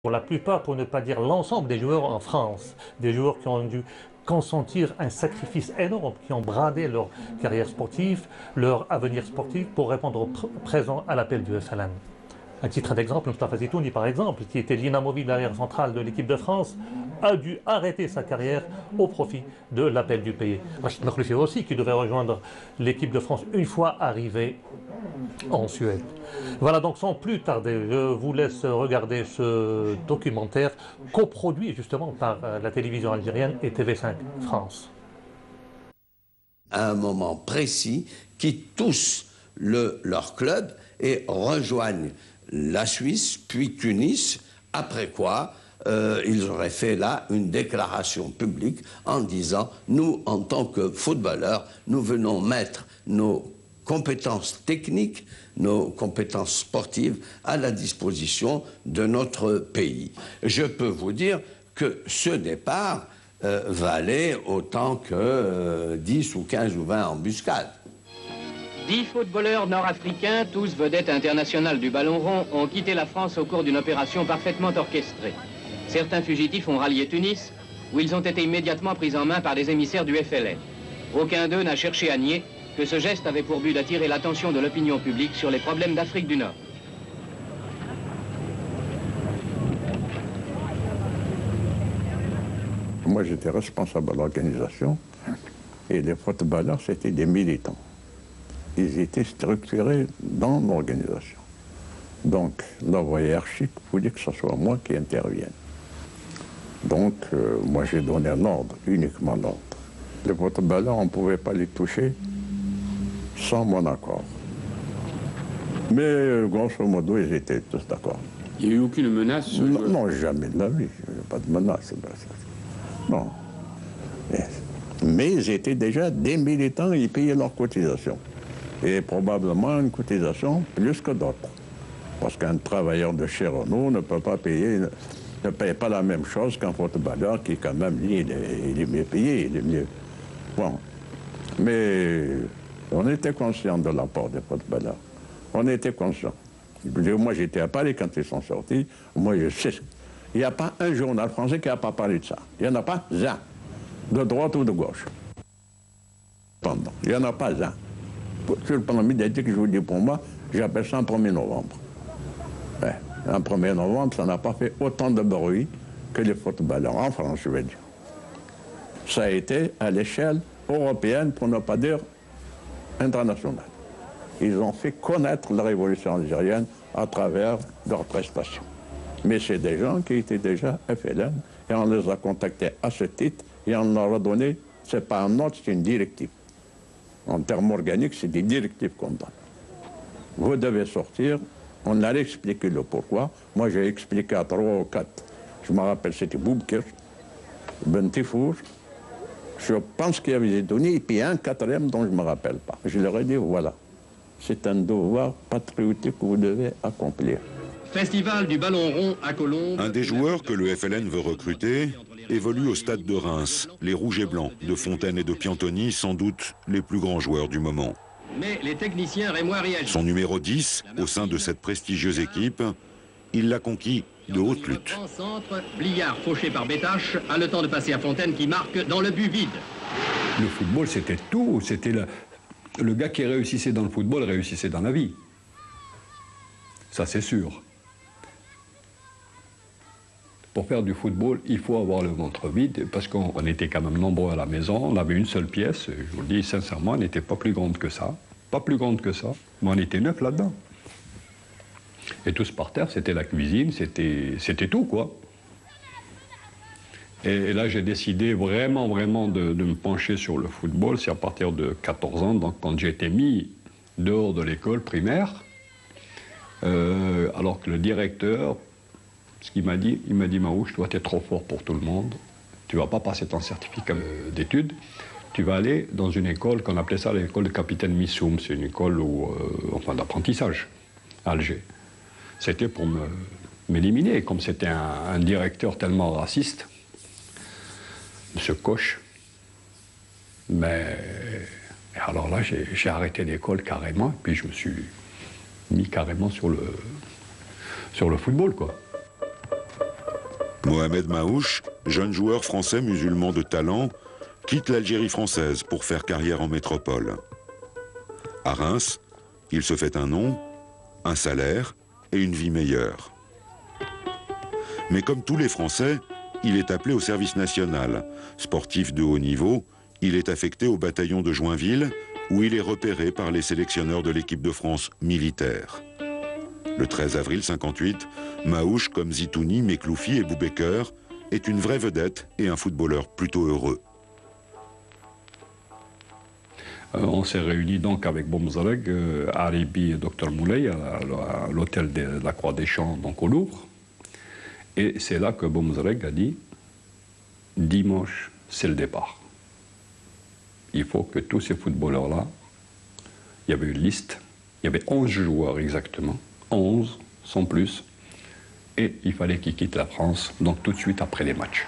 Pour la plupart, pour ne pas dire l'ensemble des joueurs en France, des joueurs qui ont dû consentir un sacrifice énorme, qui ont bradé leur carrière sportive, leur avenir sportif pour répondre au présent à l'appel du FLN. À titre d'exemple, Mustafa Zitouni, par exemple, qui était l'inamovible arrière central de l'équipe de France, a dû arrêter sa carrière au profit de l'appel du pays. Rachid Makhloufi aussi, qui devait rejoindre l'équipe de France une fois arrivé en Suède. Voilà, donc sans plus tarder, je vous laisse regarder ce documentaire coproduit justement par la télévision algérienne et TV5 France. À un moment précis, quittent tous leur club et rejoignent la Suisse, puis Tunis, après quoi ils auraient fait là une déclaration publique en disant « Nous, en tant que footballeurs, nous venons mettre nos compétences techniques, nos compétences sportives à la disposition de notre pays. » Je peux vous dire que ce départ valait autant que 10 ou 15 ou 20 embuscades. 10 footballeurs nord-africains, tous vedettes internationales du ballon rond, ont quitté la France au cours d'une opération parfaitement orchestrée. Certains fugitifs ont rallié Tunis, où ils ont été immédiatement pris en main par des émissaires du FLN. Aucun d'eux n'a cherché à nier que ce geste avait pour but d'attirer l'attention de l'opinion publique sur les problèmes d'Afrique du Nord. Moi, j'étais responsable de l'organisation et les footballeurs, c'était des militants. Ils étaient structurés dans l'organisation. Donc, la hiérarchique voulait que ce soit moi qui intervienne. Donc, moi, j'ai donné l'ordre, uniquement l'ordre. Les footballeurs, on ne pouvait pas les toucher sans mon accord. Mais, grosso modo, ils étaient tous d'accord. Il n'y a eu aucune menace? Non, jamais de la vie. Il n'y a pas de menace. Non. Mais ils étaient déjà des militants, ils payaient leur cotisation. Et probablement une cotisation plus que d'autres. Parce qu'un travailleur de chez Renault ne peut pas payer, ne paye pas la même chose qu'un footballeur qui, quand même, lui, il est mieux payé, il est mieux. Bon. Mais on était conscient de l'apport des footballeurs. On était conscient. Moi, j'étais à Paris quand ils sont sortis. Moi, je sais. Il n'y a pas un journal français qui n'a pas parlé de ça. Il n'y en a pas un. De droite ou de gauche. Il n'y en a pas un. Sur le plan médiatique, je vous dis pour moi, j'appelle ça un 1er novembre. Ouais, un 1er novembre, ça n'a pas fait autant de bruit que les footballeurs, en France, je veux dire. Ça a été à l'échelle européenne, pour ne pas dire internationale. Ils ont fait connaître la révolution algérienne à travers leurs prestations. Mais c'est des gens qui étaient déjà FLN, et on les a contactés à ce titre, et on leur a donné, c'est pas un ordre, c'est une directive. En termes organiques, c'est des directives qu'on donne. Vous devez sortir, on a expliqué le pourquoi. Moi, j'ai expliqué à 3 ou 4. Je me rappelle, c'était Boubkir, Ben Tifour, je pense qu'il y avait donné, et puis un 4e dont je ne me rappelle pas. Je leur ai dit, voilà, c'est un devoir patriotique que vous devez accomplir. Festival du ballon rond à Colombes. Un des joueurs que le FLN veut recruter évolue au stade de Reims. Les Rouges et Blancs de Fontaine et de Piantoni, sans doute les plus grands joueurs du moment. Mais les techniciens rémois réagissent. Son numéro 10, au sein de cette prestigieuse équipe, il l'a conquis de haute lutte. Centre, Bliard, fauché par Bétache, a le temps de passer à Fontaine qui marque dans le but vide. Le football, c'était tout. C'était le gars qui réussissait dans le football réussissait dans la vie. Ça, c'est sûr. Pour faire du football, il faut avoir le ventre vide, parce qu'on était quand même nombreux à la maison, on avait une seule pièce, je vous le dis sincèrement, elle n'était pas plus grande que ça. Pas plus grande que ça, mais on était 9 là-dedans. Et tous par terre, c'était la cuisine, c'était tout, quoi. Et là, j'ai décidé vraiment de me pencher sur le football, c'est à partir de 14 ans, donc quand j'ai été mis dehors de l'école primaire, alors que le directeur, ce qu'il m'a dit, il m'a dit, Maouche, toi, tu es trop fort pour tout le monde. Tu ne vas pas passer ton certificat d'études. Tu vas aller dans une école qu'on appelait ça l'école de capitaine Missoum. C'est une école enfin, d'apprentissage à Alger. C'était pour m'éliminer. Comme c'était un directeur tellement raciste, M. Koch. Mais alors là, j'ai arrêté l'école carrément. Et puis je me suis mis carrément sur le football, quoi. Mohamed Maouche, jeune joueur français musulman de talent, quitte l'Algérie française pour faire carrière en métropole. À Reims, il se fait un nom, un salaire et une vie meilleure. Mais comme tous les Français, il est appelé au service national. Sportif de haut niveau, il est affecté au bataillon de Joinville, où il est repéré par les sélectionneurs de l'équipe de France militaire. Le 13 avril 58, Maouche, comme Zitouni, Mekloufi et Boubaker, est une vraie vedette et un footballeur plutôt heureux. On s'est réunis donc avec Boumzareg, Aribi et Dr Moulay à l'hôtel de la Croix des Champs, donc au Louvre. Et c'est là que Boumzareg a dit « Dimanche, c'est le départ. Il faut que tous ces footballeurs-là, il y avait une liste, il y avait 11 joueurs exactement, 11 sans plus, et il fallait qu'ils quittent la France, donc tout de suite après les matchs. »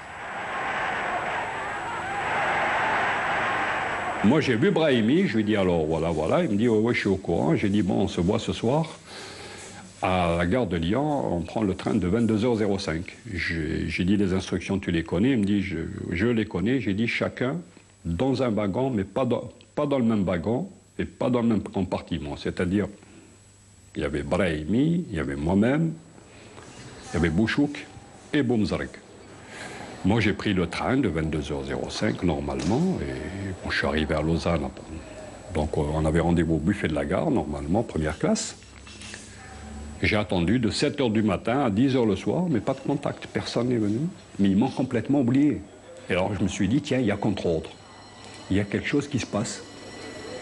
Moi, j'ai vu Brahimi, je lui ai dit alors voilà. Il me dit ouais, je suis au courant. J'ai dit bon, on se voit ce soir à la gare de Lyon, on prend le train de 22h05. J'ai dit les instructions, tu les connais? Il me dit je les connais. J'ai dit chacun dans un wagon, mais pas dans le même wagon et pas dans le même compartiment. C'est-à-dire, il y avait Brahimi, il y avait moi-même, il y avait Bouchouk et Boumzareg. Moi, j'ai pris le train de 22h05 normalement, et bon, je suis arrivé à Lausanne. Donc, on avait rendez-vous au buffet de la gare, normalement, première classe. J'ai attendu de 7h du matin à 10h le soir, mais pas de contact, personne n'est venu. Mais ils m'ont complètement oublié. Et alors, je me suis dit, tiens, il y a contre-ordre. Il y a quelque chose qui se passe.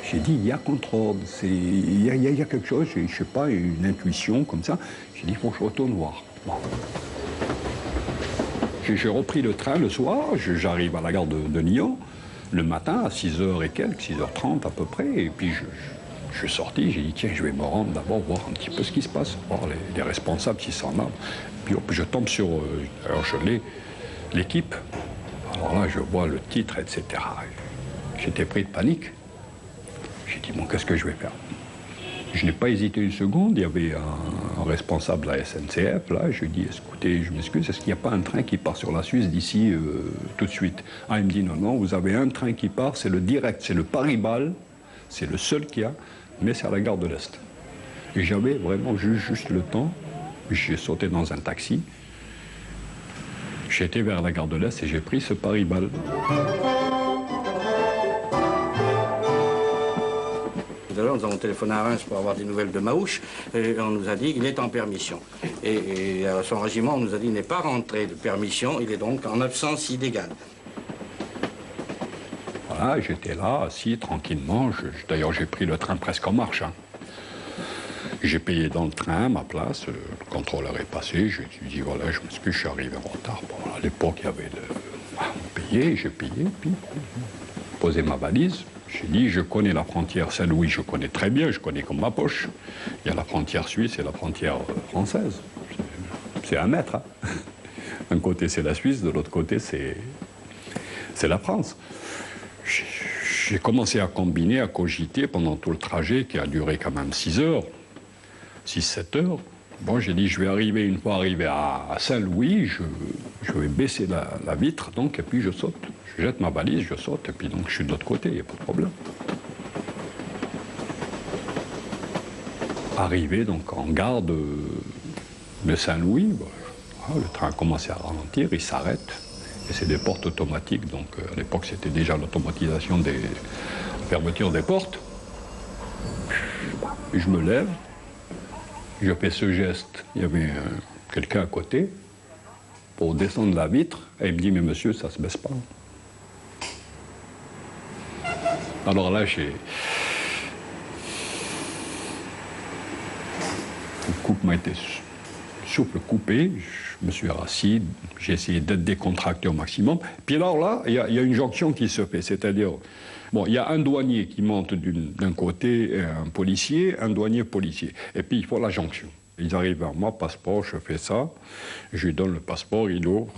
J'ai dit, il y a contre-ordre, il y a quelque chose, je ne sais pas, une intuition comme ça. J'ai dit, il faut que je retourne voir. Bon. J'ai repris le train le soir, j'arrive à la gare de Lyon, le matin à 6h et quelques, 6h30 à peu près, et puis je suis sorti, j'ai dit tiens, je vais me rendre d'abord, voir un petit peu ce qui se passe, voir les responsables qui s'en ont. Puis je tombe sur, alors je l'ai, l'équipe, alors là je vois le titre, etc. J'étais pris de panique, j'ai dit bon, qu'est-ce que je vais faire? Je n'ai pas hésité une seconde, il y avait un responsable de la SNCF, là, je lui ai dit, écoutez, je m'excuse, est-ce qu'il n'y a pas un train qui part sur la Suisse d'ici tout de suite? Ah, il me dit, non, vous avez un train qui part, c'est le direct, c'est le Paris-Bâle, c'est le seul qu'il y a, mais c'est à la gare de l'Est. Et j'avais vraiment juste le temps, j'ai sauté dans un taxi, j'ai été vers la gare de l'Est et j'ai pris ce Paris-Bâle. Tout à l'heure, nous avons téléphoné à Reims pour avoir des nouvelles de Maouche et on nous a dit qu'il est en permission. Et à son régiment, on nous a dit qu'il n'est pas rentré de permission, il est donc en absence illégale. Voilà, j'étais là, assis tranquillement. D'ailleurs, j'ai pris le train presque en marche. Hein. J'ai payé dans le train ma place, le contrôleur est passé, j'ai dit voilà, je m'excuse, je suis arrivé en retard. Bon, à l'époque, il y avait j'ai payé, puis posé ma valise. J'ai dit, je connais la frontière Saint-Louis, je connais très bien, je connais comme ma poche. Il y a la frontière suisse et la frontière française. C'est 1 mètre. Hein. D'un côté, c'est la Suisse, de l'autre côté, c'est la France. J'ai commencé à combiner, à cogiter pendant tout le trajet, qui a duré quand même 6 heures, 6-7 heures. Bon, j'ai dit, je vais arriver, une fois arrivé à Saint-Louis, je vais baisser la vitre, donc, et puis je saute. Je jette ma valise, je saute, et puis donc je suis de l'autre côté, il n'y a pas de problème. Arrivé donc en gare de Saint-Louis, bon, le train a commencé à ralentir, il s'arrête, et c'est des portes automatiques, donc à l'époque c'était déjà l'automatisation des fermetures des portes. Je me lève, je fais ce geste, il y avait quelqu'un à côté, pour descendre la vitre, et il me dit, mais monsieur, ça ne se baisse pas. Alors là, le couple m'a été souple coupé, je me suis rassis, j'ai essayé d'être décontracté au maximum. Puis alors là, il y a une jonction qui se fait, c'est-à-dire, bon, il y a un douanier qui monte d'un côté, et un policier, un douanier policier. Et puis il faut la jonction. Ils arrivent vers moi, passeport, je fais ça, je lui donne le passeport, il ouvre.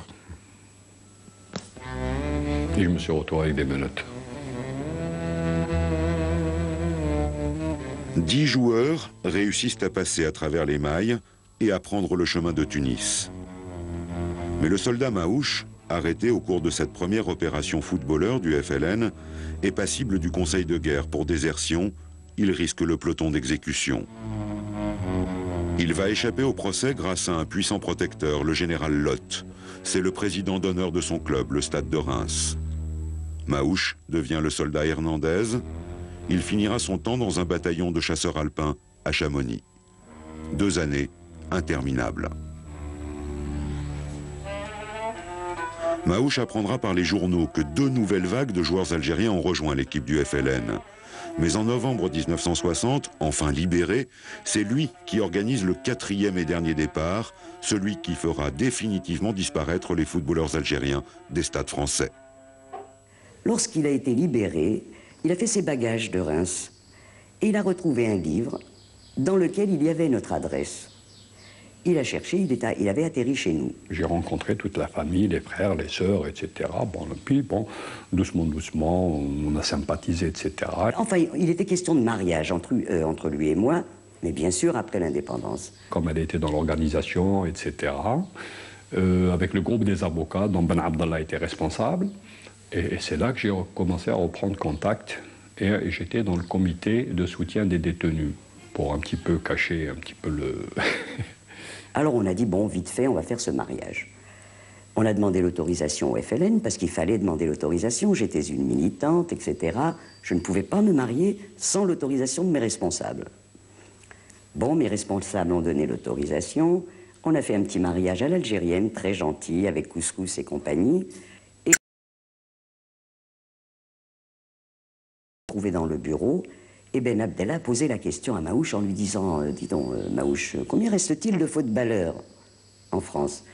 Et je me suis retrouvé avec des menottes. 10 joueurs réussissent à passer à travers les mailles et à prendre le chemin de Tunis. Mais le soldat Maouche, arrêté au cours de cette première opération footballeur du FLN, est passible du conseil de guerre pour désertion. Il risque le peloton d'exécution. Il va échapper au procès grâce à un puissant protecteur, le général Lott. C'est le président d'honneur de son club, le Stade de Reims. Maouche devient le soldat Hernandez. Il finira son temps dans un bataillon de chasseurs alpins à Chamonix. 2 années interminables. Maouche apprendra par les journaux que 2 nouvelles vagues de joueurs algériens ont rejoint l'équipe du FLN. Mais en novembre 1960, enfin libéré, c'est lui qui organise le 4e et dernier départ, celui qui fera définitivement disparaître les footballeurs algériens des stades français. Lorsqu'il a été libéré, il a fait ses bagages de Reims et il a retrouvé un livre dans lequel il y avait notre adresse. Il a cherché, il avait atterri chez nous. J'ai rencontré toute la famille, les frères, les sœurs, etc. Bon, et puis, bon, doucement, doucement, on a sympathisé, etc. Enfin, il était question de mariage entre lui et moi, mais bien sûr après l'indépendance. Comme elle était dans l'organisation, etc., avec le groupe des avocats dont Ben Abdallah était responsable, et c'est là que j'ai commencé à reprendre contact, et j'étais dans le comité de soutien des détenus, pour un petit peu cacher un petit peu le... Alors on a dit, bon, vite fait, on va faire ce mariage. On a demandé l'autorisation au FLN, parce qu'il fallait demander l'autorisation. J'étais une militante, etc. Je ne pouvais pas me marier sans l'autorisation de mes responsables. Bon, mes responsables ont donné l'autorisation. On a fait un petit mariage à l'algérienne, très gentil, avec couscous et compagnie. Et trouvé dans le bureau, et Ben Abdallah a posé la question à Maouche en lui disant, dis donc, Maouche, combien reste-t-il de footballeurs en France?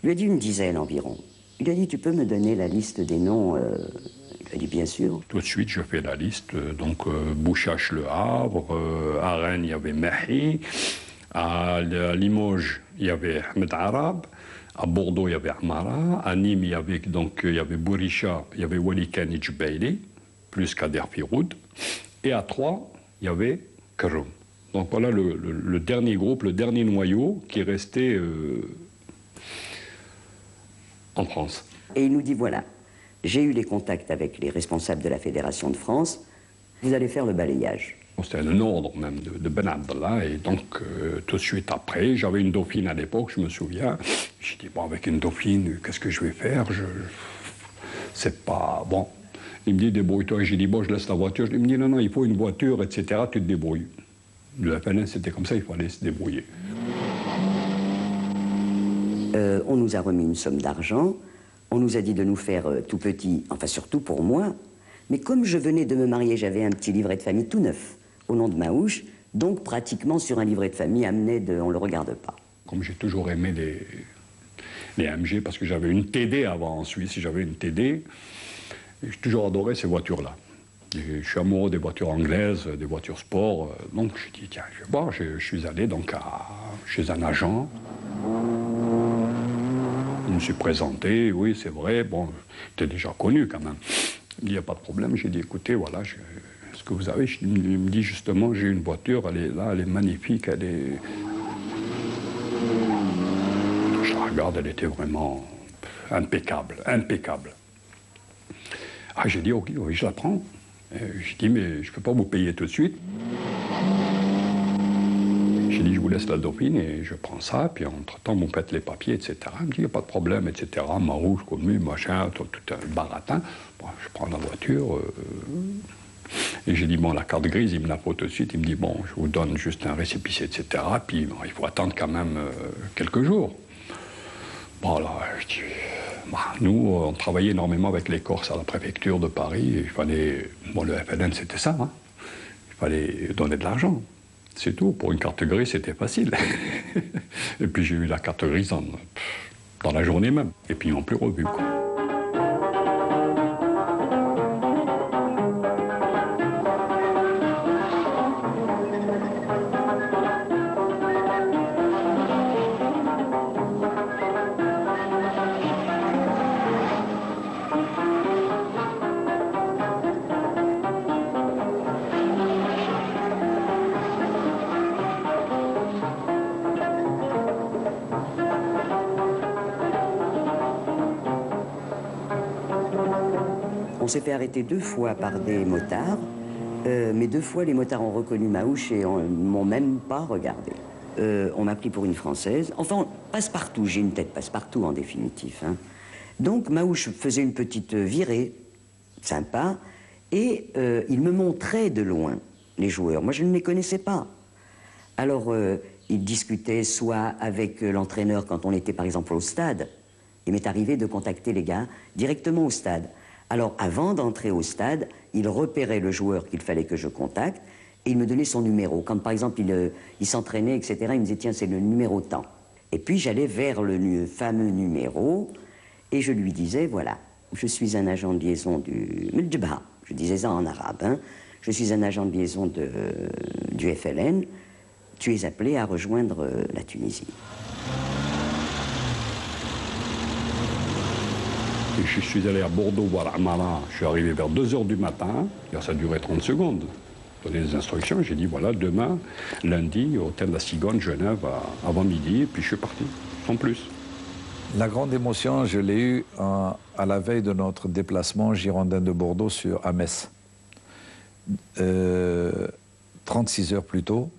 Il lui a dit une dizaine environ. Il lui a dit, tu peux me donner la liste des noms? Il a dit, bien sûr. Tout de suite, je fais la liste. Donc, Bouchache, Le Havre, à Rennes, il y avait Mahi, à Limoges, il y avait Ahmed Arab, à Bordeaux, il y avait Amara, à Nîmes, il y avait Bouricha, il y avait Wali Kani Djbeili, plus Kader Firoud. Et à Troyes, il y avait Karoum. Donc voilà le dernier groupe, le dernier noyau qui est resté en France. Et il nous dit, voilà, j'ai eu les contacts avec les responsables de la Fédération de France, vous allez faire le balayage. C'était un ordre même de Ben Abdallah, et donc tout de suite après, j'avais une dauphine à l'époque, je me souviens. J'ai dit, bon, avec une dauphine, qu'est-ce que je vais faire? C'est pas... bon. Il me dit, débrouille-toi. J'ai dit, bon, je laisse la voiture. Il me dit, non, non, il faut une voiture, etc. Tu te débrouilles. Le FLN, c'était comme ça, il fallait se débrouiller. On nous a remis une somme d'argent. On nous a dit de nous faire tout petit, enfin surtout pour moi. Mais comme je venais de me marier, j'avais un petit livret de famille tout neuf, au nom de Maouche. Donc, pratiquement, sur un livret de famille, amené de... on ne le regarde pas. Comme j'ai toujours aimé les MG, parce que j'avais une TD avant en Suisse, j'avais une TD. J'ai toujours adoré ces voitures-là. Je suis amoureux des voitures anglaises, des voitures sport. Donc j'ai dit, tiens, je vais voir. Je suis allé donc chez un agent. Je me suis présenté, oui, c'est vrai. Bon, j'étais déjà connu quand même. Il n'y a pas de problème. J'ai dit, écoutez, voilà, ce que vous avez. Il me dit justement, j'ai une voiture, elle est là, elle est magnifique, elle est... Je la regarde, elle était vraiment impeccable, impeccable. Ah, j'ai dit, ok, oui, je la prends. J'ai dit, mais je ne peux pas vous payer tout de suite. J'ai dit, je vous laisse la dauphine et je prends ça, puis entre-temps, vous faites les papiers, etc. Il me dit, il n'y a pas de problème, etc. Marouche, commu, machin, tout un baratin. Bon, je prends la voiture. Et j'ai dit, bon, la carte grise, il me la faut tout de suite. Il me dit, bon, je vous donne juste un récépissé, etc. Puis, bon, il faut attendre quand même quelques jours. Bon, là, je dis... Bah, nous, on travaillait énormément avec les Corses à la préfecture de Paris. Et il fallait... Bon, le FLN, c'était ça. Hein. Il fallait donner de l'argent. C'est tout. Pour une carte grise, c'était facile. Et puis, j'ai eu la carte grise dans la journée même. Et puis, ils n'ont plus revu, quoi. On s'est fait arrêter 2 fois par des motards, mais 2 fois les motards ont reconnu Maouche et ne m'ont même pas regardé. On m'a pris pour une Française. Enfin, passe-partout, j'ai une tête passe-partout en définitive. Hein. Donc Maouche faisait une petite virée, sympa, et il me montrait de loin les joueurs. Moi, je ne les connaissais pas. Alors, il discutait soit avec l'entraîneur quand on était par exemple au stade. Il m'est arrivé de contacter les gars directement au stade. Alors, avant d'entrer au stade, il repérait le joueur qu'il fallait que je contacte et il me donnait son numéro. Quand, par exemple, il s'entraînait, etc., il me disait, tiens, c'est le numéro tant. Et puis, j'allais vers le fameux numéro et je lui disais, voilà, je suis un agent de liaison du Mdjibha. Je disais ça en arabe, hein. Je suis un agent de liaison du FLN. Tu es appelé à rejoindre la Tunisie. Et je suis allé à Bordeaux voir Amara, je suis arrivé vers 2 h du matin, et ça a duré 30 secondes. Donner des instructions, j'ai dit voilà, demain, lundi, au hôtel La Cigogne, Genève, avant midi, et puis je suis parti, sans plus. La grande émotion, je l'ai eue à la veille de notre déplacement girondin de Bordeaux à Metz. 36 heures plus tôt,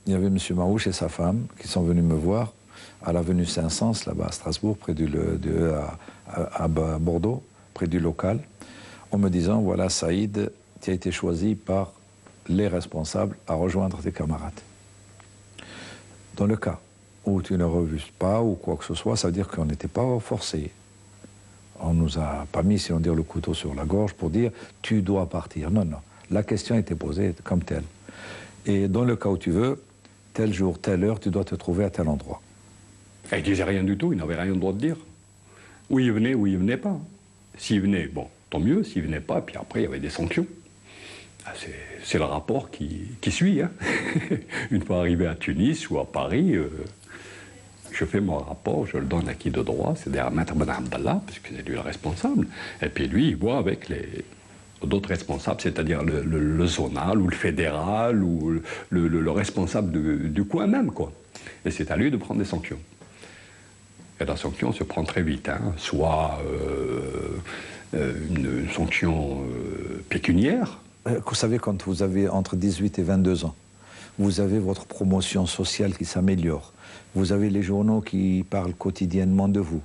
il y avait M. Maouche et sa femme qui sont venus me voir à l'avenue Saint-Saëns, là-bas à Strasbourg, près à Bordeaux, près du local, en me disant, voilà, Saïd, tu as été choisi par les responsables à rejoindre tes camarades. Dans le cas où tu ne refuses pas ou quoi que ce soit, ça veut dire qu'on n'était pas forcé. On nous a pas mis, si on dit, le couteau sur la gorge pour dire, tu dois partir. Non, non. La question était posée comme telle. Et dans le cas où tu veux, tel jour, telle heure, tu dois te trouver à tel endroit. Et il ne disait rien du tout, il n'avait rien le droit de dire. Ou il venait pas. S'il venait, bon, tant mieux, s'il venait pas, puis après il y avait des sanctions. C'est le rapport qui suit. Hein. Une fois arrivé à Tunis ou à Paris, je fais mon rapport, je le donne à qui de droit, c'est-à-dire à Maître Ben Abdallah, parce que c'est lui le responsable. Et puis lui, il voit avec d'autres responsables, c'est-à-dire le zonal ou le fédéral ou le responsable du coin même, quoi. Et c'est à lui de prendre des sanctions. Et la sanction se prend très vite, hein. Soit une sanction pécuniaire. Vous savez, quand vous avez entre 18 et 22 ans, vous avez votre promotion sociale qui s'améliore. Vous avez les journaux qui parlent quotidiennement de vous.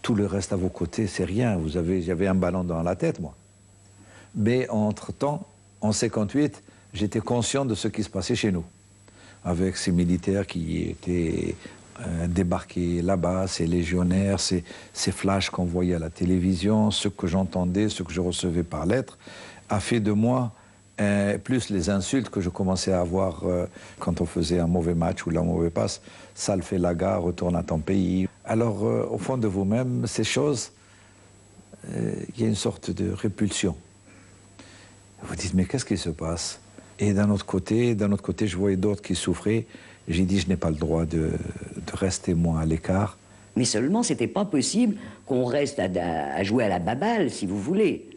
Tout le reste à vos côtés, c'est rien. J'avais un ballon dans la tête, moi. Mais entre-temps, en 58, j'étais conscient de ce qui se passait chez nous. Avec ces militaires qui étaient débarqués là-bas, ces légionnaires, ces flashs qu'on voyait à la télévision, ce que j'entendais, ce que je recevais par lettre, a fait de moi, plus les insultes que je commençais à avoir quand on faisait un mauvais match ou la mauvaise passe, ça le fait la gare, retourne à ton pays. Alors, au fond de vous-même, ces choses, il y a une sorte de répulsion. Vous dites, mais qu'est-ce qui se passe? Et d'un autre côté, je voyais d'autres qui souffraient. J'ai dit, je n'ai pas le droit de rester, moi, à l'écart. Mais seulement, c'était pas possible qu'on reste à jouer à la baballe, si vous voulez.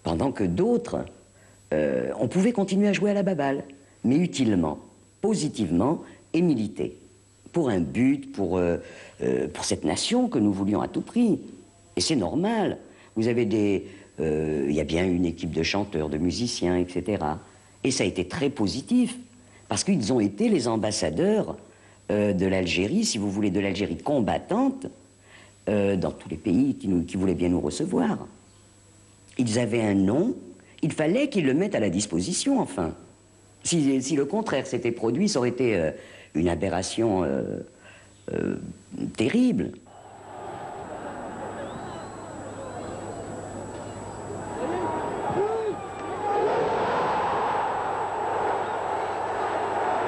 Pendant que d'autres, on pouvait continuer à jouer à la baballe, mais utilement, positivement et militer. Pour un but, pour cette nation que nous voulions à tout prix. Et c'est normal. Vous avez il y a bien une équipe de chanteurs, de musiciens, etc. Et ça a été très positif, parce qu'ils ont été les ambassadeurs de l'Algérie, si vous voulez, de l'Algérie combattante, dans tous les pays qui voulaient bien nous recevoir. Ils avaient un nom, il fallait qu'ils le mettent à la disposition, enfin. Si le contraire s'était produit, ça aurait été une aberration terrible.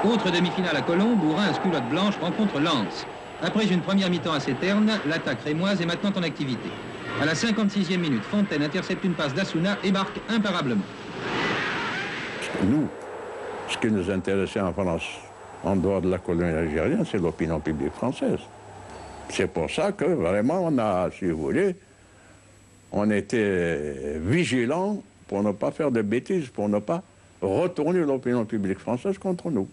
Autre demi-finale à Colombes, où Reims, culotte blanche, rencontre Lens. Après une première mi-temps assez terne, l'attaque rémoise est maintenant en activité. À la 56e minute, Fontaine intercepte une passe d'Assouna et marque imparablement. Nous, ce qui nous intéressait en France, en dehors de la colonie algérienne, c'est l'opinion publique française. C'est pour ça que vraiment on a, si vous voulez, on était vigilants pour ne pas faire de bêtises, pour ne pas retourner l'opinion publique française contre nous.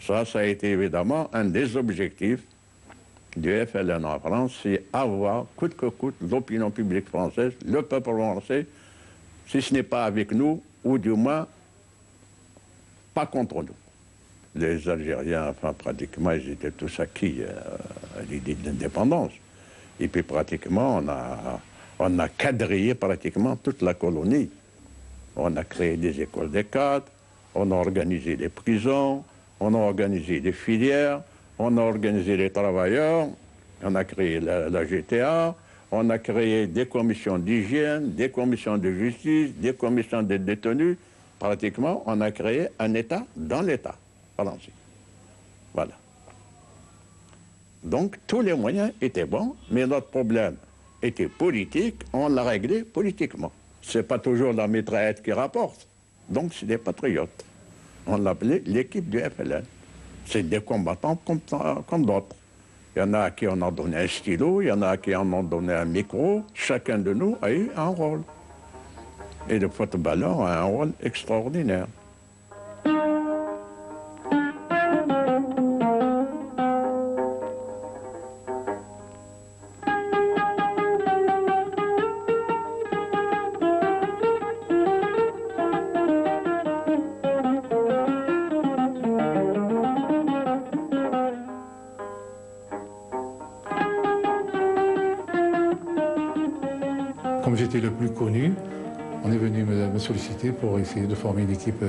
Ça a été évidemment un des objectifs du FLN en France, c'est avoir, coûte que coûte, l'opinion publique française, le peuple français, si ce n'est pas avec nous, ou du moins, pas contre nous. Les Algériens, enfin, pratiquement, ils étaient tous acquis à l'idée de l'indépendance. Et puis, pratiquement, on a quadrillé pratiquement toute la colonie. On a créé des écoles des cadres, on a organisé des prisons, on a organisé des filières, on a organisé les travailleurs, on a créé la GTA, on a créé des commissions d'hygiène, des commissions de justice, des commissions de détenus. Pratiquement, on a créé un État dans l'État français. Voilà. Donc, tous les moyens étaient bons, mais notre problème était politique, on l'a réglé politiquement. Ce n'est pas toujours la mitraillette qui rapporte. Donc, c'est des patriotes. On l'appelait l'équipe du FLN. C'est des combattants comme d'autres. Il y en a à qui on a donné un stylo, il y en a à qui on a donné un micro. Chacun de nous a eu un rôle. Et le footballeur a un rôle extraordinaire. Comme j'étais le plus connu, on est venu me solliciter pour essayer de former une équipe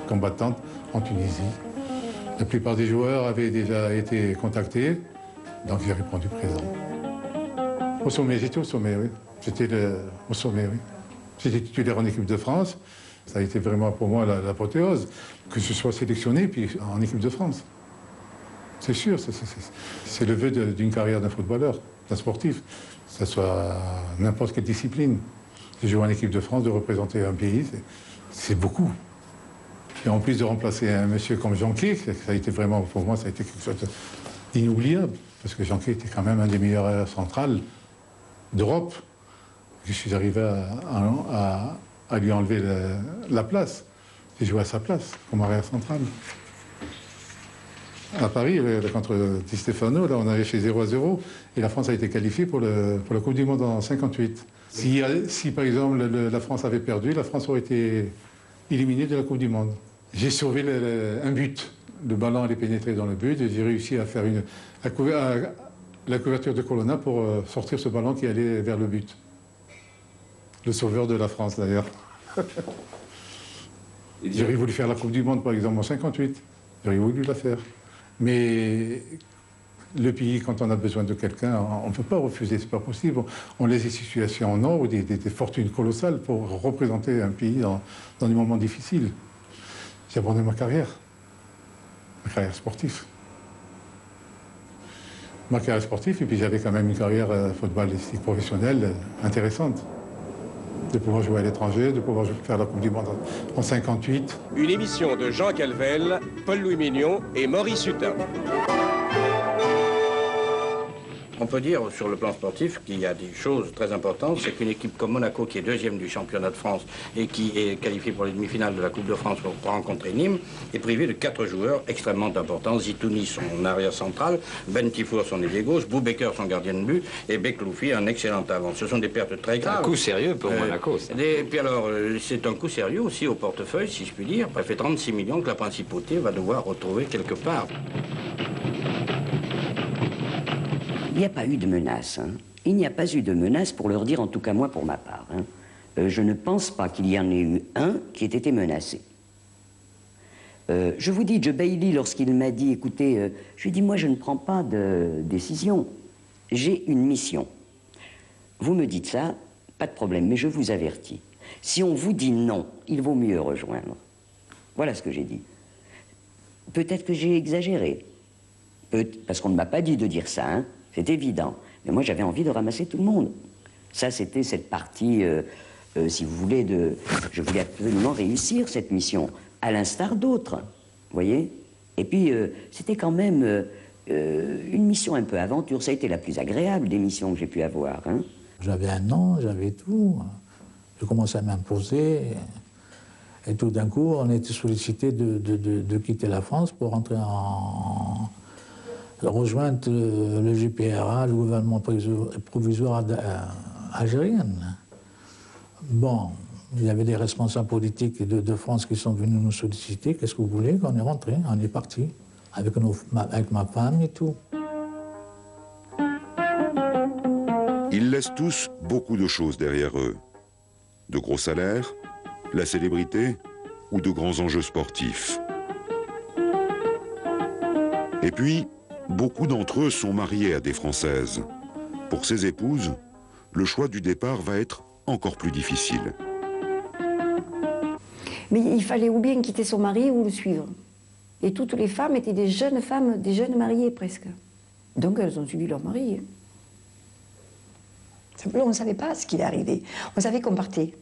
combattante en Tunisie. La plupart des joueurs avaient déjà été contactés, donc j'ai répondu présent. Au sommet, j'étais au sommet, oui. J'étais au sommet, oui. J'étais titulaire en équipe de France. Ça a été vraiment pour moi l'apothéose, que je sois sélectionné puis en équipe de France. C'est sûr, c'est le vœu d'une carrière d'un footballeur, d'un sportif, que ce soit n'importe quelle discipline. De jouer en équipe de France, de représenter un pays, c'est beaucoup. Et en plus de remplacer un monsieur comme Janquet, ça a été vraiment, pour moi, ça a été quelque chose d'inoubliable. Parce que Janquet était quand même un des meilleurs centrales d'Europe. Je suis arrivé à lui enlever la place. J'ai joué à sa place, comme arrière central. À Paris, contre Di Stefano, là, on avait fait 0-0 et la France a été qualifiée pour la Coupe du Monde en 58. Si par exemple, la France avait perdu, la France aurait été éliminée de la Coupe du Monde. J'ai sauvé un but. Le ballon allait pénétrer dans le but et j'ai réussi à faire la couverture de Colonna pour sortir ce ballon qui allait vers le but. Le sauveur de la France, d'ailleurs. J'aurais voulu faire la Coupe du Monde, par exemple, en 58. J'aurais voulu la faire. Mais le pays, quand on a besoin de quelqu'un, on ne peut pas refuser, c'est pas possible. On laisse des situations en or ou des fortunes colossales pour représenter un pays dans des moments difficiles. J'ai abandonné ma carrière sportive. Ma carrière sportive, et puis j'avais quand même une carrière footballistique professionnelle intéressante. De pouvoir jouer à l'étranger, de pouvoir faire la Coupe du Monde en 58. Une émission de Jean Calvel, Paul-Louis Mignon et Maurice Hutin. On peut dire sur le plan sportif qu'il y a des choses très importantes. C'est qu'une équipe comme Monaco, qui est deuxième du championnat de France et qui est qualifiée pour les demi-finales de la Coupe de France pour rencontrer Nîmes, est privée de 4 joueurs extrêmement importants. Zitouni, son arrière central, Ben Tifour, son ailier gauche, Boubaker, son gardien de but, et Bekloufi, un excellent avant. Ce sont des pertes très graves. Un coup sérieux pour Monaco. Et puis alors, c'est un coup sérieux aussi au portefeuille, si je puis dire. Ça fait 36 millions que la principauté va devoir retrouver quelque part. Il n'y a pas eu de menace. Hein. Il n'y a pas eu de menace, pour leur dire, en tout cas moi pour ma part. Hein. Je ne pense pas qu'il y en ait eu un qui ait été menacé. Je vous dis, Joe Bailey, lorsqu'il m'a dit, écoutez, je lui ai dit, moi je ne prends pas de décision. J'ai une mission. Vous me dites ça, pas de problème, mais je vous avertis. Si on vous dit non, il vaut mieux rejoindre. Voilà ce que j'ai dit. Peut-être que j'ai exagéré. Parce qu'on ne m'a pas dit de dire ça, hein. C'est évident. Mais moi, j'avais envie de ramasser tout le monde. Ça, c'était cette partie, si vous voulez, je voulais absolument réussir cette mission, à l'instar d'autres, vous voyez. Et puis, c'était quand même une mission un peu aventure. Ça a été la plus agréable des missions que j'ai pu avoir. Hein. J'avais un nom, j'avais tout. Je commençais à m'imposer. Et tout d'un coup, on était sollicité de quitter la France pour rentrer rejoindre le GPRA, le gouvernement provisoire algérien. Bon, Il y avait des responsables politiques de France qui sont venus nous solliciter. Qu'est-ce que vous voulez? On est rentré, on est parti, avec ma femme et tout. Ils laissent tous beaucoup de choses derrière eux. De gros salaires, la célébrité ou de grands enjeux sportifs. Et puis, beaucoup d'entre eux sont mariés à des Françaises. Pour ces épouses, le choix du départ va être encore plus difficile. Mais il fallait ou bien quitter son mari ou le suivre. Et toutes les femmes étaient des jeunes femmes, des jeunes mariées presque. Donc elles ont suivi leur mari. On ne savait pas ce qui allait arriver. On savait qu'on partait.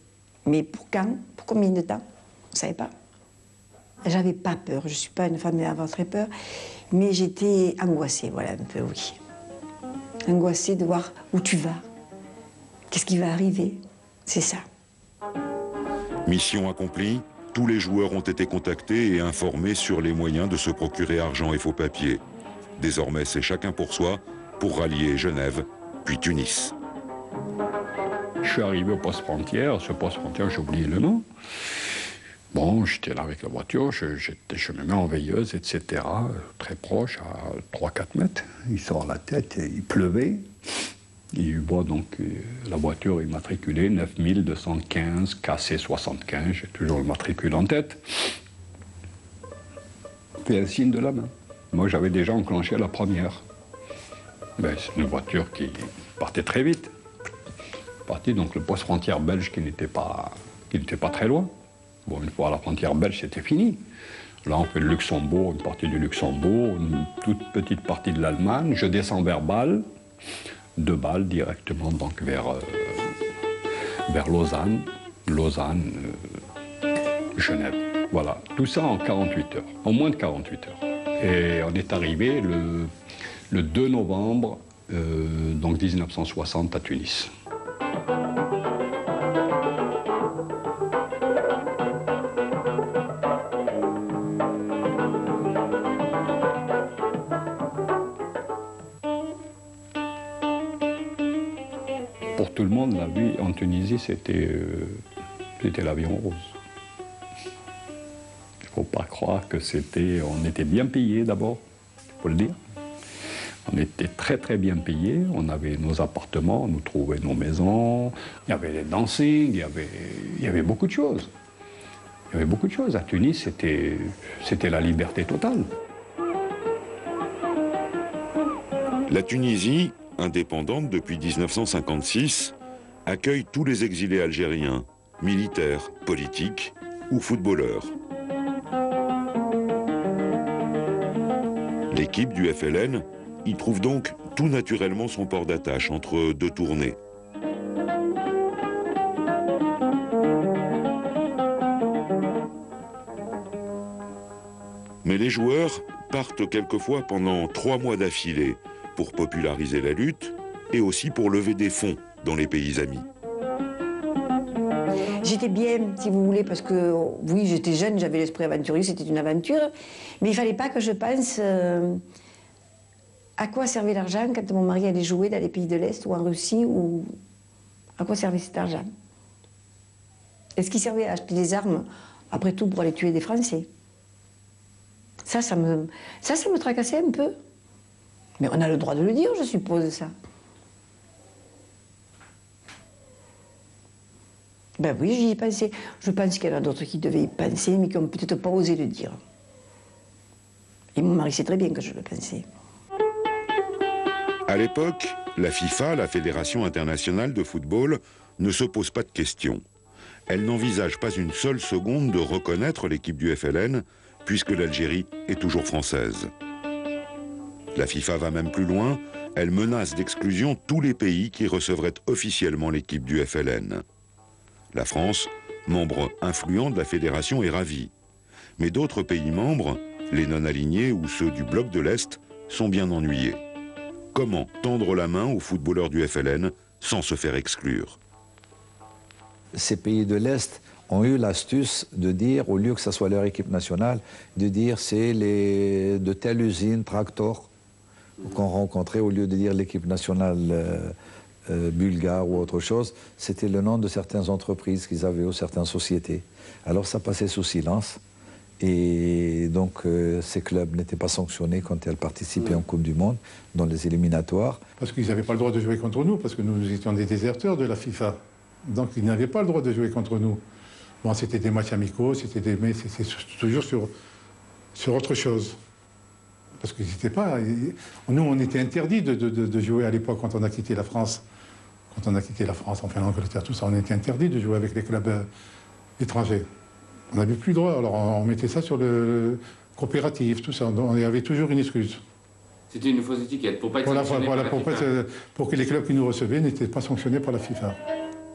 Mais pour quand? Pour combien de temps? On ne savait pas. J'avais pas peur. Je ne suis pas une femme à avoir très peur. Mais j'étais angoissée, voilà, un peu, oui. Angoissée de voir où tu vas. Qu'est-ce qui va arriver? C'est ça. Mission accomplie, tous les joueurs ont été contactés et informés sur les moyens de se procurer argent et faux papiers. Désormais, c'est chacun pour soi pour rallier Genève, puis Tunis. Je suis arrivé au poste frontière. Ce poste frontière, j'ai oublié le nom. Bon, j'étais là avec la voiture, je me mets en veilleuse, etc. Très proche, à 3-4 mètres. Il sort la tête, il pleuvait. Il voit donc la voiture immatriculée 9215 KC75. J'ai toujours le matricule en tête. Fait un signe de la main. Moi, j'avais déjà enclenché la première. Ben, c'est une voiture qui partait très vite. Parti donc le poste frontière belge qui n'était pas très loin. Bon, une fois à la frontière belge, c'était fini. Là, on fait le Luxembourg, une partie du Luxembourg, une toute petite partie de l'Allemagne. Je descends vers Bâle, de Bâle directement donc vers Lausanne, Genève. Voilà, tout ça en 48 heures, en moins de 48 heures. Et on est arrivé le 2 novembre donc 1960 à Tunis. Pour tout le monde, la vie en Tunisie, c'était l'avion rose. Il ne faut pas croire que on était bien payés d'abord, il faut le dire. On était très très bien payés, on avait nos appartements, on nous trouvait nos maisons, il y avait les dancing, il y avait beaucoup de choses. Il y avait beaucoup de choses. À Tunis, c'était la liberté totale. La Tunisie, indépendante depuis 1956, accueille tous les exilés algériens, militaires, politiques ou footballeurs. L'équipe du FLN y trouve donc tout naturellement son port d'attache entre deux tournées. Mais les joueurs partent quelquefois pendant 3 mois d'affilée pour populariser la lutte et aussi pour lever des fonds dans les pays amis. J'étais bien, si vous voulez, parce que, oui, j'étais jeune, j'avais l'esprit aventurier, c'était une aventure, mais il ne fallait pas que je pense à quoi servait l'argent quand mon mari allait jouer dans les pays de l'Est ou en Russie, ou à quoi servait cet argent. Est-ce qu'il servait à acheter des armes, après tout, pour aller tuer des Français? Ça me tracassait un peu. Mais on a le droit de le dire, je suppose, ça. Ben oui, j'y ai pensé. Je pense qu'il y en a d'autres qui devaient y penser, mais qui n'ont peut-être pas osé le dire. Et mon mari sait très bien que je le pensais. À l'époque, la FIFA, la Fédération internationale de football, ne se pose pas de questions. Elle n'envisage pas une seule seconde de reconnaître l'équipe du FLN, puisque l'Algérie est toujours française. La FIFA va même plus loin, elle menace d'exclusion tous les pays qui recevraient officiellement l'équipe du FLN. La France, membre influent de la fédération, est ravie. Mais d'autres pays membres, les non-alignés ou ceux du bloc de l'Est, sont bien ennuyés. Comment tendre la main aux footballeurs du FLN sans se faire exclure? Ces pays de l'Est ont eu l'astuce de dire, au lieu que ce soit leur équipe nationale, de dire c'est de telle usine, Tractor, qu'on rencontrait, au lieu de dire l'équipe nationale bulgare ou autre chose, c'était le nom de certaines entreprises qu'ils avaient ou certaines sociétés. Alors ça passait sous silence. Et donc ces clubs n'étaient pas sanctionnés quand ils participaient en Coupe du Monde, dans les éliminatoires. Parce qu'ils n'avaient pas le droit de jouer contre nous, parce que nous étions des déserteurs de la FIFA. Donc ils n'avaient pas le droit de jouer contre nous. Bon, c'était des matchs amicaux, mais c'est toujours sur autre chose. Parce que c'était pas... Nous, on était interdits de jouer à l'époque quand on a quitté la France. Quand on a quitté la France, enfin l'Angleterre, tout ça, on était interdits de jouer avec les clubs étrangers. On n'avait plus le droit, alors on mettait ça sur le coopératif, tout ça. On avait toujours une excuse. C'était une fausse étiquette, pour pas être sanctionné par la FIFA. Pour que les clubs qui nous recevaient n'étaient pas sanctionnés par la FIFA.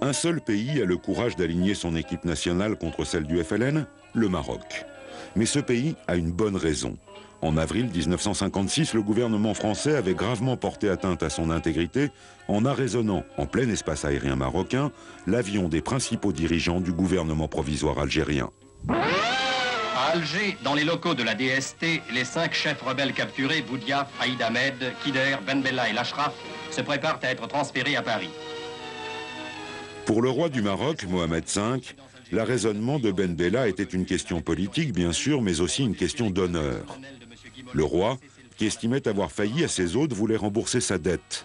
Un seul pays a le courage d'aligner son équipe nationale contre celle du FLN, le Maroc. Mais ce pays a une bonne raison. En avril 1956, le gouvernement français avait gravement porté atteinte à son intégrité en arraisonnant, en plein espace aérien marocain, l'avion des principaux dirigeants du gouvernement provisoire algérien. À Alger, dans les locaux de la DST, les 5 chefs rebelles capturés, Boudiaf, Aïd Ahmed, Kider, Ben Bella et Lashraf, se préparent à être transférés à Paris. Pour le roi du Maroc, Mohamed V, l'arraisonnement de Ben Bella était une question politique, bien sûr, mais aussi une question d'honneur. Le roi, qui estimait avoir failli à ses hôtes, voulait rembourser sa dette.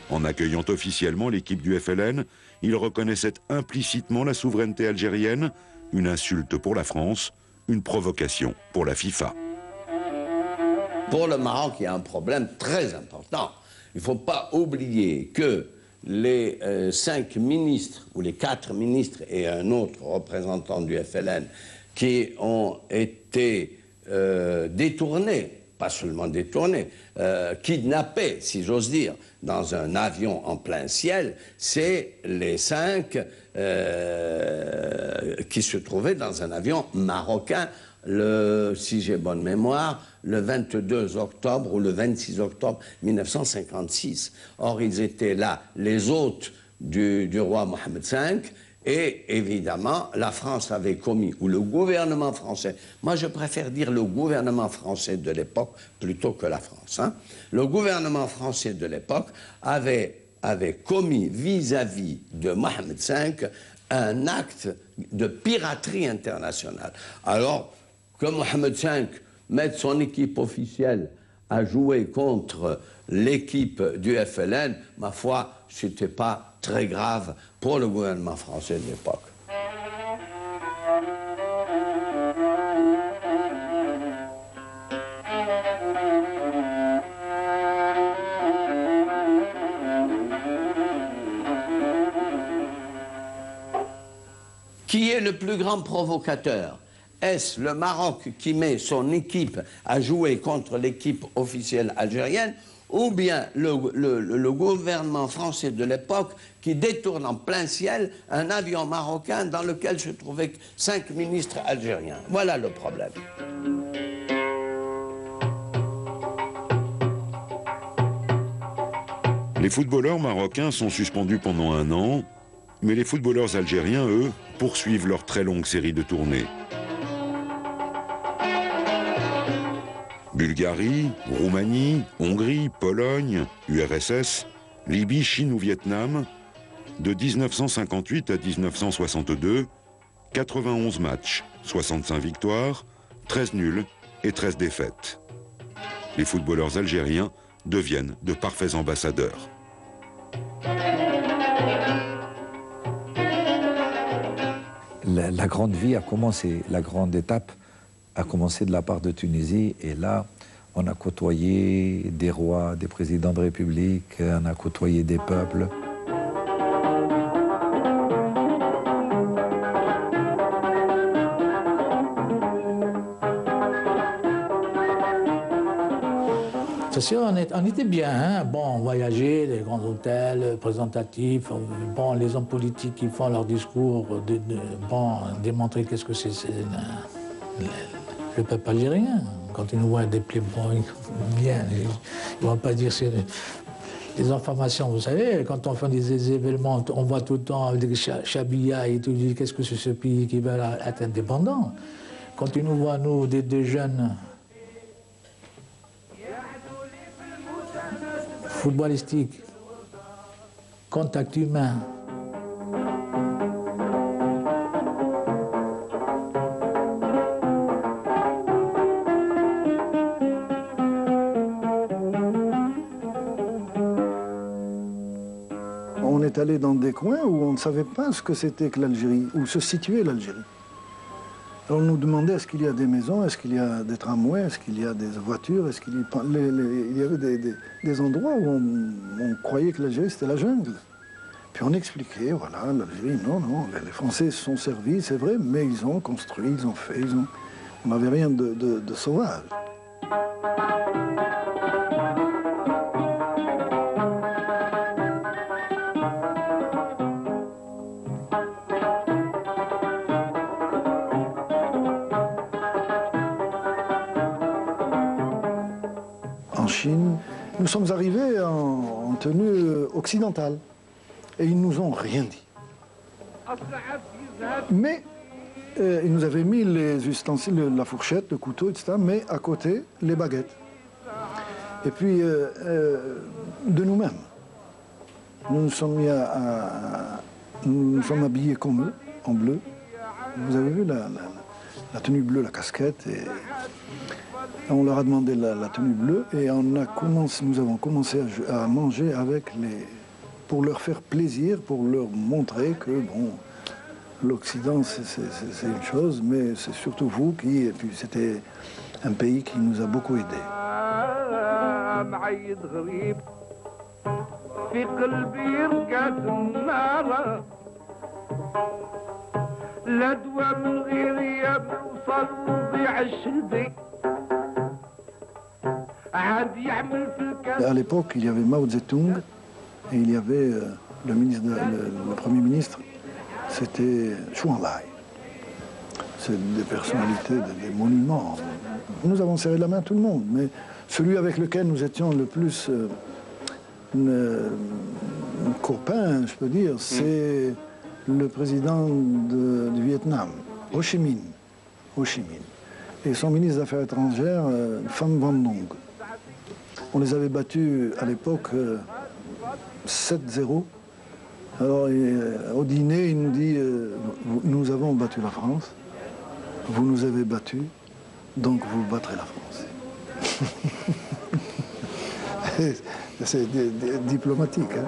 En accueillant officiellement l'équipe du FLN, il reconnaissait implicitement la souveraineté algérienne, une insulte pour la France, une provocation pour la FIFA. Pour le Maroc, il y a un problème très important. Il ne faut pas oublier que les 5 ministres, ou les 4 ministres et un autre représentant du FLN, qui ont été détournés, pas seulement détournés, kidnappés, si j'ose dire, dans un avion en plein ciel, c'est les 5 qui se trouvaient dans un avion marocain, si j'ai bonne mémoire, le 22 octobre ou le 26 octobre 1956. Or, ils étaient là, les hôtes du roi Mohamed V, et évidemment, la France avait commis, ou le gouvernement français, moi je préfère dire le gouvernement français de l'époque plutôt que la France, hein. Le gouvernement français de l'époque avait commis vis-à-vis de Mohamed V un acte de piraterie internationale. Alors que Mohamed V mette son équipe officielle à jouer contre l'équipe du FLN, ma foi, c'était pas très grave pour le gouvernement français de l'époque. Qui est le plus grand provocateur? Est-ce le Maroc qui met son équipe à jouer contre l'équipe officielle algérienne, ou bien le gouvernement français de l'époque qui détourne en plein ciel un avion marocain dans lequel se trouvaient 5 ministres algériens? Voilà le problème. Les footballeurs marocains sont suspendus pendant 1 an, mais les footballeurs algériens, eux, poursuivent leur très longue série de tournées. Bulgarie, Roumanie, Hongrie, Pologne, URSS, Libye, Chine ou Vietnam, de 1958 à 1962, 91 matchs, 65 victoires, 13 nuls et 13 défaites. Les footballeurs algériens deviennent de parfaits ambassadeurs. La grande vie a commencé, la grande étape a commencé de la part de Tunisie, et là, on a côtoyé des rois, des présidents de république, on a côtoyé des peuples. C'est sûr, on était bien, hein? Bon, on voyageait, les grands hôtels présentatifs, bon, les hommes politiques qui font leur discours, bon, démontrer qu'est-ce que c'est le peuple algérien. Quand ils nous voient des playboys, bien, ils ne vont pas dire c'est les informations, vous savez, quand on fait des événements, on voit tout le temps avec Chabilla et tout, qu'est-ce que c'est ce pays qui veut être indépendant. Quand ils nous voient, nous, des jeunes footballistiques, contact humain. On est allé dans des coins où on ne savait pas ce que c'était que l'Algérie, où se situait l'Algérie. On nous demandait est-ce qu'il y a des maisons, est-ce qu'il y a des tramways, est-ce qu'il y a des voitures, est-ce qu'il y avait des endroits où on croyait que l'Algérie c'était la jungle. Puis on expliquait, voilà, l'Algérie, non, les Français se sont servis, c'est vrai, mais ils ont construit, ils ont fait, on n'avait rien de sauvage. En Chine, nous sommes arrivés en tenue occidentale et ils nous ont rien dit. Mais ils nous avaient mis les ustensiles, la fourchette, le couteau, etc., mais à côté, les baguettes. Et puis, de nous-mêmes, nous nous sommes mis nous nous sommes habillés comme eux, en bleu. Vous avez vu la tenue bleue, la casquette, et on leur a demandé la tenue bleue et nous avons commencé à manger avec pour leur faire plaisir, pour leur montrer que bon, l'Occident c'est une chose, mais c'est surtout vous qui, et puis c'était un pays qui nous a beaucoup aidés. À l'époque, il y avait Mao Zedong et il y avait le Premier ministre, c'était Zhou Enlai. C'est des personnalités, des monuments. Nous avons serré la main à tout le monde, mais celui avec lequel nous étions le plus copains, je peux dire, c'est le président du Vietnam, Ho Chi Minh. Et son ministre des Affaires étrangères, Pham Van Dong. On les avait battus à l'époque 7-0. Alors au dîner, il nous dit nous avons battu la France, vous nous avez battus, donc vous battrez la France. C'est diplomatique. Hein.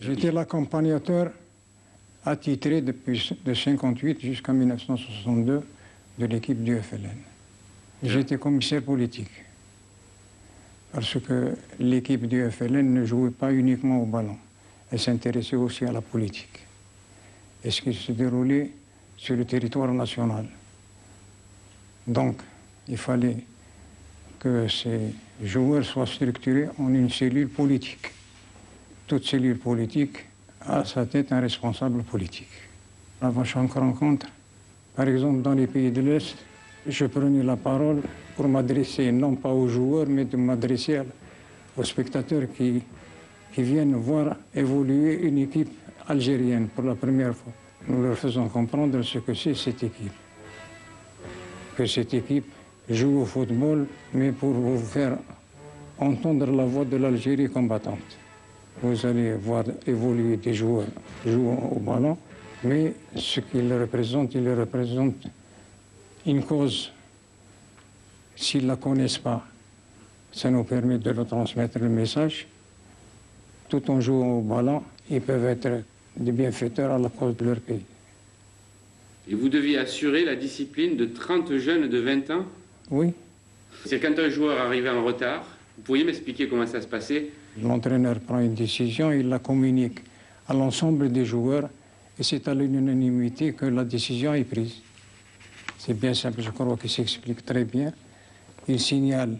J'étais l'accompagnateur attitré depuis de 1958 jusqu'en 1962 de l'équipe du FLN. J'étais commissaire politique parce que l'équipe du FLN ne jouait pas uniquement au ballon, elle s'intéressait aussi à la politique et ce qui se déroulait sur le territoire national. Donc, il fallait que ces joueurs soient structurés en une cellule politique. Toute cellule politique a à sa tête un responsable politique. Avant chaque rencontre, par exemple dans les pays de l'Est, je prenais la parole pour m'adresser non pas aux joueurs, mais de m'adresser aux spectateurs qui viennent voir évoluer une équipe algérienne pour la première fois. Nous leur faisons comprendre ce que c'est cette équipe. Que cette équipe joue au football, mais pour vous faire entendre la voix de l'Algérie combattante. Vous allez voir évoluer des joueurs jouant au ballon, mais ce qu'ils représentent, ils représentent une cause. S'ils ne la connaissent pas, ça nous permet de leur transmettre le message. Tout en jouant au ballon, ils peuvent être des bienfaiteurs à la cause de leur pays. Et vous deviez assurer la discipline de 30 jeunes de 20 ans? Oui. C'est quand un joueur arrivait en retard. Vous pourriez m'expliquer comment ça se passait? L'entraîneur prend une décision, il la communique à l'ensemble des joueurs et c'est à l'unanimité que la décision est prise. C'est bien simple, je crois qu'il s'explique très bien. Il signale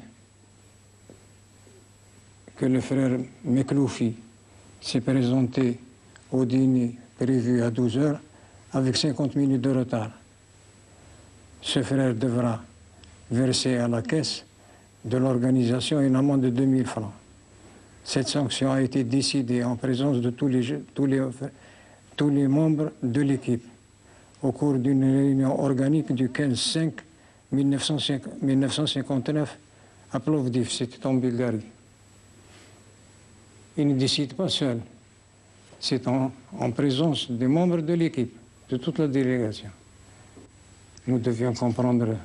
que le frère Mekloufi s'est présenté au dîner prévu à 12 h avec 50 minutes de retard. Ce frère devra verser à la caisse de l'organisation une amende de 2000 francs. Cette sanction a été décidée en présence de tous les membres de l'équipe au cours d'une réunion organique du 15-5-1959 à Plovdiv, c'était en Bulgarie. Il ne décide pas seul. C'est en présence des membres de l'équipe, de toute la délégation. Nous devions comprendre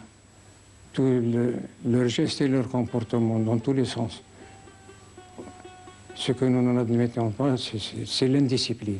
leurs gestes et leur comportement dans tous les sens. Ce que nous n'admettons pas, c'est l'indiscipline.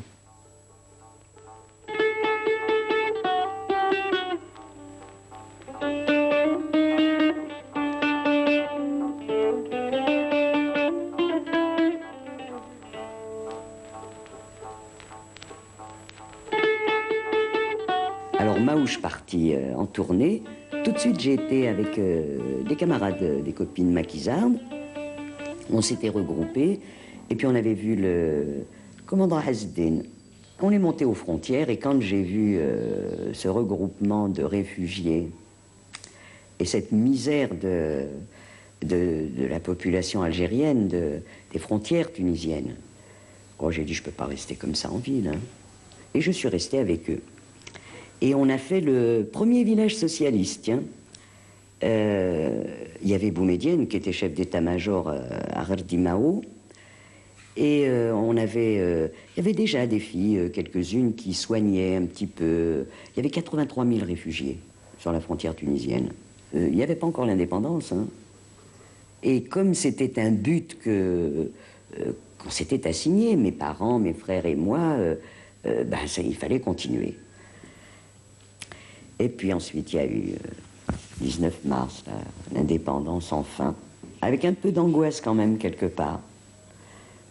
Alors Maouche partit en tournée. Tout de suite, j'ai été avec des camarades, des copines maquisardes. On s'était regroupés et puis on avait vu le commandant Hasdin. On est monté aux frontières et quand j'ai vu ce regroupement de réfugiés et cette misère de la population algérienne, des frontières tunisiennes, oh, j'ai dit je ne peux pas rester comme ça en ville. Hein. Et je suis resté avec eux. Et on a fait le premier village socialiste. Hein. Il y avait Boumedienne qui était chef d'état-major à Rdimao. Et il y avait déjà des filles, quelques-unes, qui soignaient un petit peu. Il y avait 83 000 réfugiés sur la frontière tunisienne. Il n'y avait pas encore l'indépendance. Hein. Et comme c'était un but qu'on s'était assigné, mes parents, mes frères et moi, il fallait continuer. Et puis ensuite, il y a eu 19 mars, l'indépendance enfin, avec un peu d'angoisse quand même quelque part.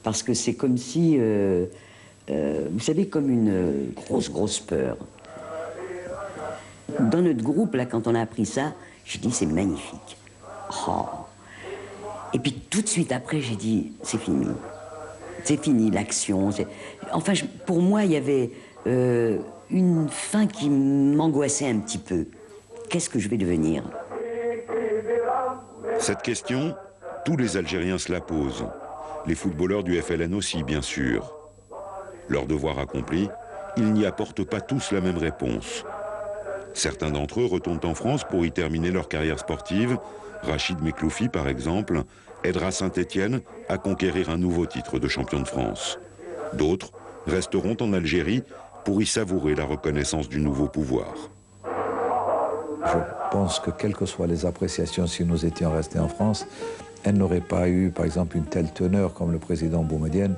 Parce que c'est comme si, vous savez, comme une grosse peur. Dans notre groupe, là, quand on a appris ça, j'ai dit c'est magnifique. Oh. Et puis tout de suite après, j'ai dit c'est fini. C'est fini l'action. Enfin, pour moi, il y avait une fin qui m'angoissait un petit peu. Qu'est-ce que je vais devenir? Cette question, tous les Algériens se la posent. Les footballeurs du FLN aussi, bien sûr. Leur devoir accompli, ils n'y apportent pas tous la même réponse. Certains d'entre eux retournent en France pour y terminer leur carrière sportive. Rachid Mekloufi, par exemple, aidera Saint-Étienne à conquérir un nouveau titre de champion de France. D'autres resteront en Algérie pour y savourer la reconnaissance du nouveau pouvoir. Je pense que quelles que soient les appréciations, si nous étions restés en France, elles n'auraient pas eu, par exemple, une telle teneur comme le président Boumedienne.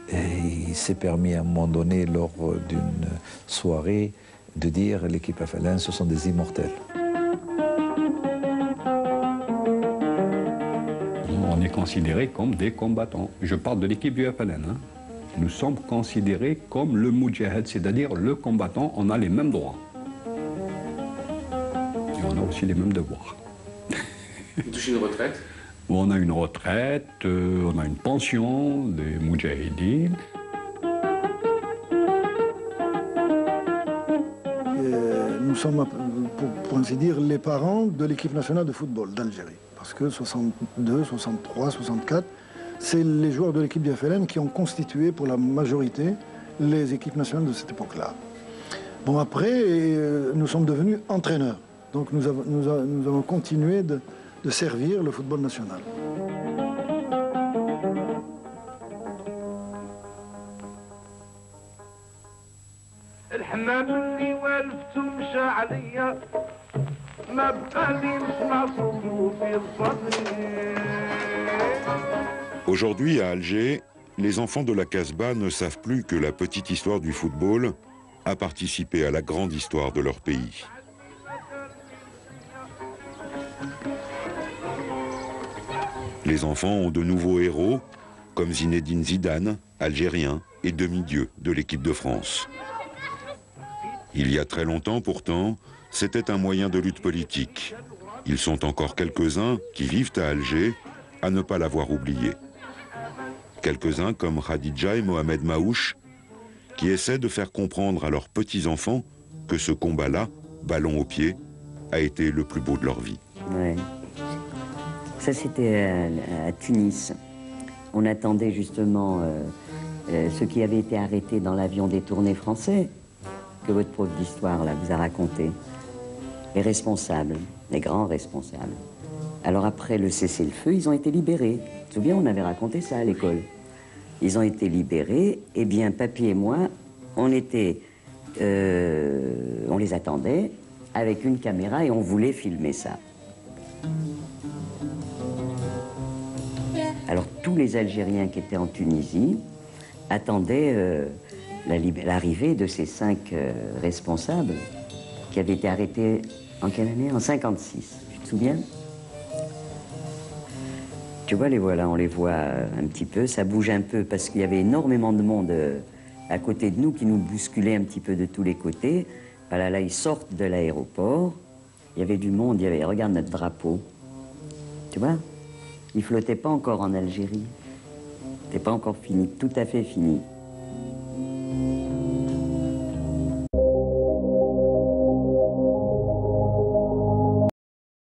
Et il s'est permis à un moment donné, lors d'une soirée, de dire l'équipe FLN, ce sont des immortels. On est considérés comme des combattants. Je parle de l'équipe du FLN. Hein. Nous sommes considérés comme le Moudjahed, c'est-à-dire le combattant. On a les mêmes droits. Et on a aussi les mêmes devoirs. Vous touchez une retraite? On a une retraite, on a une pension des Moudjahidines. Nous sommes, pour ainsi dire, les parents de l'équipe nationale de football d'Algérie. Parce que 62, 63, 64, c'est les joueurs de l'équipe du FLN qui ont constitué pour la majorité les équipes nationales de cette époque-là. Bon, après, nous sommes devenus entraîneurs. Donc nous avons continué de servir le football national. Aujourd'hui, à Alger, les enfants de la Casbah ne savent plus que la petite histoire du football a participé à la grande histoire de leur pays. Les enfants ont de nouveaux héros, comme Zinedine Zidane, algérien et demi-dieu de l'équipe de France. Il y a très longtemps, pourtant, c'était un moyen de lutte politique. Ils sont encore quelques-uns qui vivent à Alger à ne pas l'avoir oublié. Quelques-uns comme Khadija et Mohamed Maouche, qui essaient de faire comprendre à leurs petits-enfants que ce combat-là, ballon au pied, a été le plus beau de leur vie. Ouais. Ça, c'était à Tunis. On attendait justement ceux qui avaient été arrêtés dans l'avion détourné français, que votre prof d'histoire là vous a raconté. Les responsables, les grands responsables. Alors après le cessez-le-feu, ils ont été libérés. Tu te souviens, on avait raconté ça à l'école. Ils ont été libérés, et bien Papy et moi, on les attendait avec une caméra et on voulait filmer ça. Alors tous les Algériens qui étaient en Tunisie attendaient l'arrivée de ces 5 responsables qui avaient été arrêtés en quelle année? En 56, tu te souviens? Tu vois, les voilà, on les voit un petit peu, ça bouge un peu parce qu'il y avait énormément de monde à côté de nous qui nous bousculait un petit peu de tous les côtés. Voilà, là, ils sortent de l'aéroport, il y avait du monde, regarde notre drapeau, tu vois? Il flottait pas encore en Algérie, c'était pas encore fini, tout à fait fini.